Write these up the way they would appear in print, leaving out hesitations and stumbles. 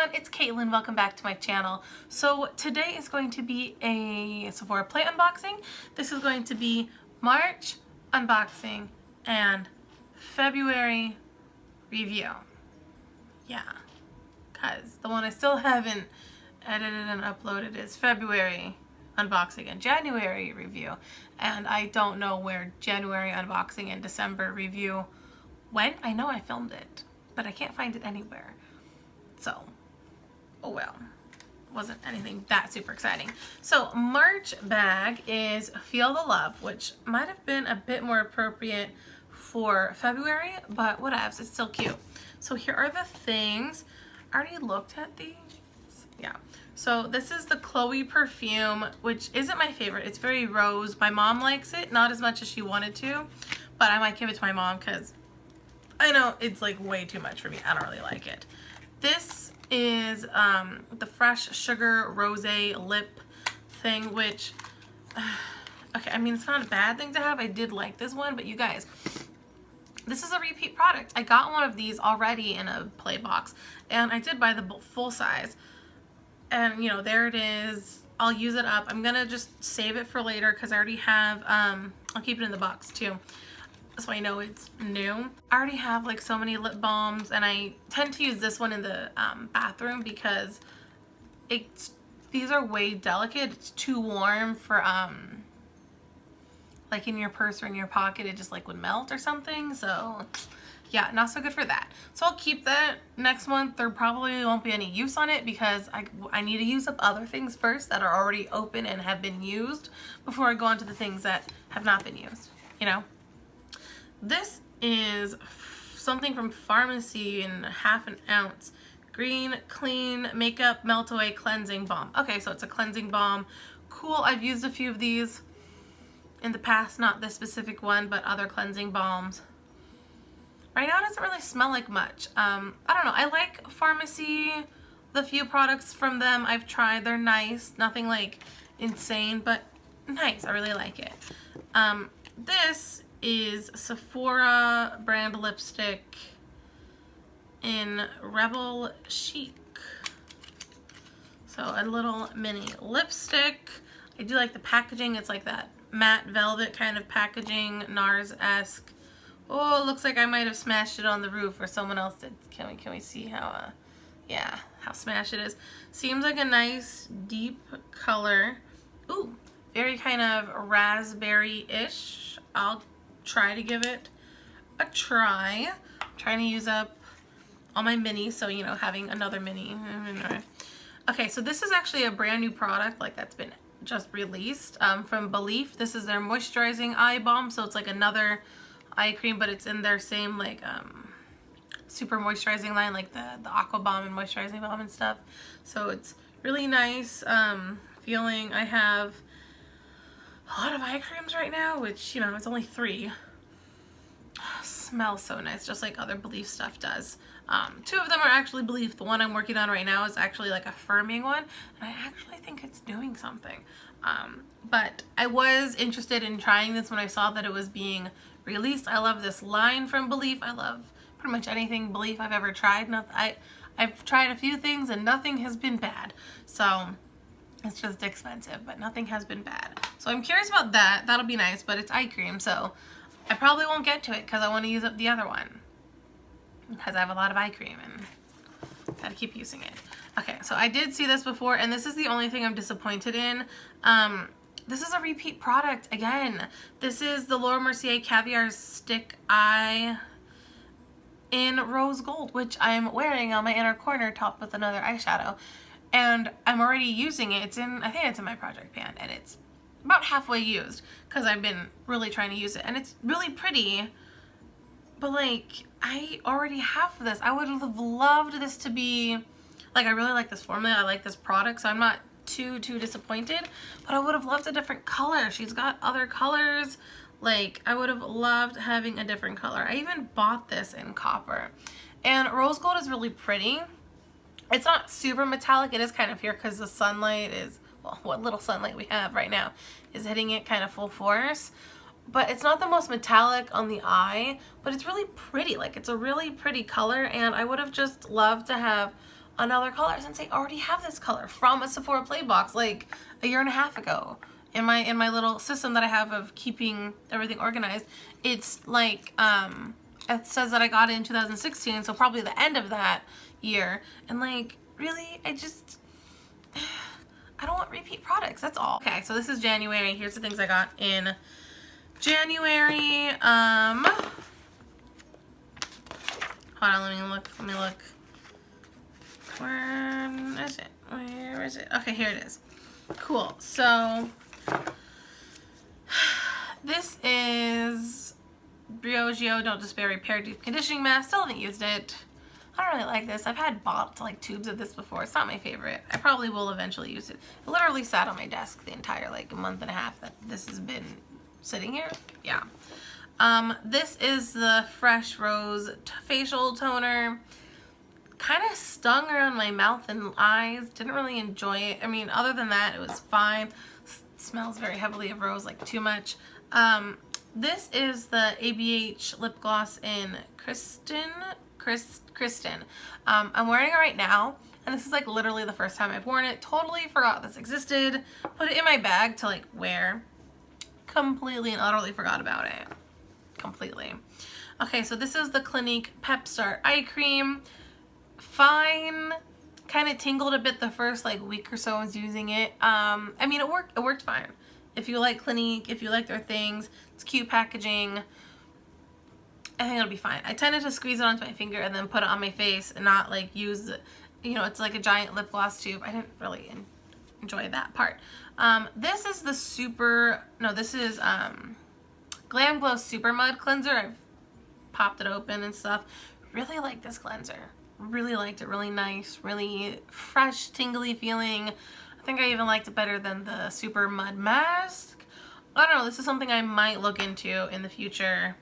everyone, it's Caitlin. Welcome back to my channel. So today is going to be a Sephora play unboxing. This is going to be March unboxing and February review. Yeah, because the one I still haven't edited and uploaded is February unboxing and January review. And I don't know where January unboxing and December review went. I know I filmed it, but I can't find it anywhere. So, oh well, wasn't anything that super exciting. So March bag is Feel the Love, which might have been a bit more appropriate for February, but whatevs, it's still cute. So here are the things. I already looked at these. Yeah. So this is the Chloe perfume, which isn't my favorite. It's very rose. My mom likes it, not as much as she wanted to, but I might give it to my mom because I know it's like way too much for me. I don't really like it. This is the Fresh Sugar Rosé lip thing, which, okay, I mean, it's not a bad thing to have. I did like this one, but you guys, this is a repeat product. I got one of these already in a play box, and I did buy the full size. And, you know, there it is. I'll use it up. I'm going to just save it for later because I already have, I'll keep it in the box too, so I know it's new. I already have like so many lip balms, and I tend to use this one in the bathroom because these are way delicate. It's too warm for like in your purse or in your pocket. It just like would melt or something. So yeah, not so good for that. So I'll keep that. Next month there probably won't be any use on it because I need to use up other things first that are already open and have been used before I go on to the things that have not been used, you know. This is something from Pharmacy in ½ ounce. Green Clean Makeup Melt Away Cleansing Balm. Okay, so it's a cleansing balm. Cool, I've used a few of these in the past, not this specific one, but other cleansing balms. Right now it doesn't really smell like much. I don't know, I like Pharmacy. The few products from them I've tried, they're nice. Nothing like insane, but nice, I really like it. This is Sephora brand lipstick in Rebel Chic. So a little mini lipstick. I do like the packaging. It's like that matte velvet kind of packaging, NARS-esque. Oh, it looks like I might have smashed it on the roof, or someone else did. Can we see how yeah, how smashed it is. Seems like a nice deep color. Ooh, very kind of raspberry-ish. I'll try to give it a try. I'm trying to use up all my minis, so you know, having another mini. Okay, so this is actually a brand new product, like that's been just released from Belief. This is their moisturizing eye balm, so it's like another eye cream, but it's in their same like super moisturizing line, like the aqua balm and moisturizing balm and stuff. So it's really nice feeling. I have a lot of eye creams right now, which, you know, it's only 3. Smells so nice, just like other Belief stuff does. 2 of them are actually Belief. The one I'm working on right now is actually like a firming one, and I actually think it's doing something. But I was interested in trying this when I saw that it was being released. I love this line from Belief. I love pretty much anything Belief I've ever tried. I've tried a few things and nothing has been bad. So it's just expensive, but nothing has been bad. So I'm curious about that. That'll be nice, but it's eye cream, so I probably won't get to it because I want to use up the other one because I have a lot of eye cream and gotta keep using it. Okay, so I did see this before, and this is the only thing I'm disappointed in. This is a repeat product again. This is the Laura Mercier Caviar Stick Eye in Rose Gold, which I'm wearing on my inner corner topped with another eyeshadow. And I'm already using it. It's in, I think it's in my project pan, and it's about halfway used because I've been really trying to use it, and it's really pretty, but like I already have this. I would have loved this to be like, I really like this formula, I like this product, so I'm not too disappointed, but I would have loved a different color. She's got other colors. Like, I would have loved having a different color. I even bought this in copper, and rose gold is really pretty. It's not super metallic. It is kind of here because the sunlight is, well, what little sunlight we have right now is hitting it kind of full force. But it's not the most metallic on the eye, but it's really pretty. Like, it's a really pretty color, and I would have just loved to have another color since I already have this color from a Sephora Play box like a year and a half ago. In my little system that I have of keeping everything organized, it's like it says that I got it in 2016, so probably the end of that year. And like, really, I don't want repeat products, that's all. Okay, so this is January. Here's the things I got in January. Hold on, let me look. Where is it? Where is it? Okay, here it is. Cool. So this is Briogeo Don't Despair Repair Deep Conditioning Mask. Still haven't used it. I don't really like this. I've had bought like tubes of this before. It's not my favorite. I probably will eventually use it. It literally sat on my desk the entire like month and a half that this has been sitting here. Yeah. This is the Fresh Rose Facial Toner. Kind of stung around my mouth and eyes. Didn't really enjoy it. I mean, other than that, it was fine. Smells very heavily of rose, like too much. This is the ABH lip gloss in Kristen. I'm wearing it right now, and this is like literally the first time I've worn it. Totally forgot this existed. Put it in my bag to like wear. Completely and utterly forgot about it. Completely. Okay, so this is the Clinique Pep Start Eye Cream. Fine. Kind of tingled a bit the first like week or so I was using it. I mean, it worked fine. If you like Clinique, if you like their things, it's cute packaging, I think it'll be fine. I tended to squeeze it onto my finger and then put it on my face and not like use, you know, it's like a giant lip gloss tube. I didn't really enjoy that part. This is the this is Glam Glow Super Mud Cleanser. I've popped it open and stuff. Really like this cleanser. Really liked it. Really nice. Really fresh, tingly feeling. I think I even liked it better than the Super Mud Mask. I don't know. This is something I might look into in the future.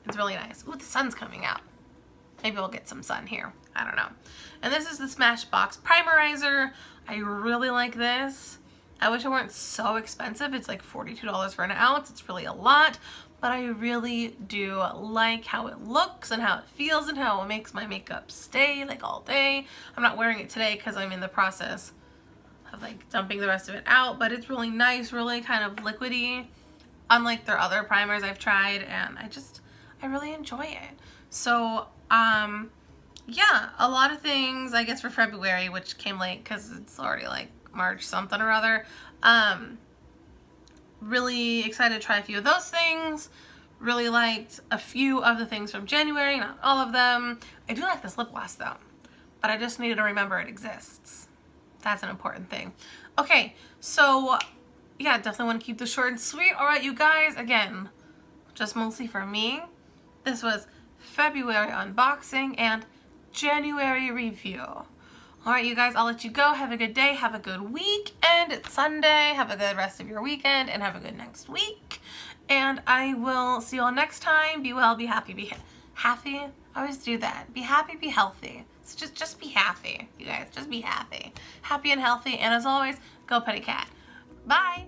It's really nice. Ooh, the sun's coming out. Maybe we'll get some sun here. I don't know. And this is the Smashbox Primerizer. I really like this. I wish it weren't so expensive. It's like $42 for an ounce. It's really a lot. But I really do like how it looks and how it feels and how it makes my makeup stay like all day. I'm not wearing it today because I'm in the process of like dumping the rest of it out, but it's really nice, really kind of liquidy, unlike their other primers I've tried, and I really enjoy it. So yeah, a lot of things I guess for February, which came late because it's already like March something or other. Really excited to try a few of those things. Really liked a few of the things from January, not all of them. I do like this lip gloss though, but I just needed to remember it exists. That's an important thing. Okay, so yeah, definitely want to keep this short and sweet. All right, you guys, again, just mostly for me, this was February unboxing and January review. All right, you guys, I'll let you go. Have a good day. Have a good week. And it's Sunday. Have a good rest of your weekend and have a good next week. And I will see you all next time. Be well, be happy, be happy. I always do that. Be happy, be healthy. So just be happy, you guys. Just be happy. Happy and healthy. And as always, go pet a cat. Bye.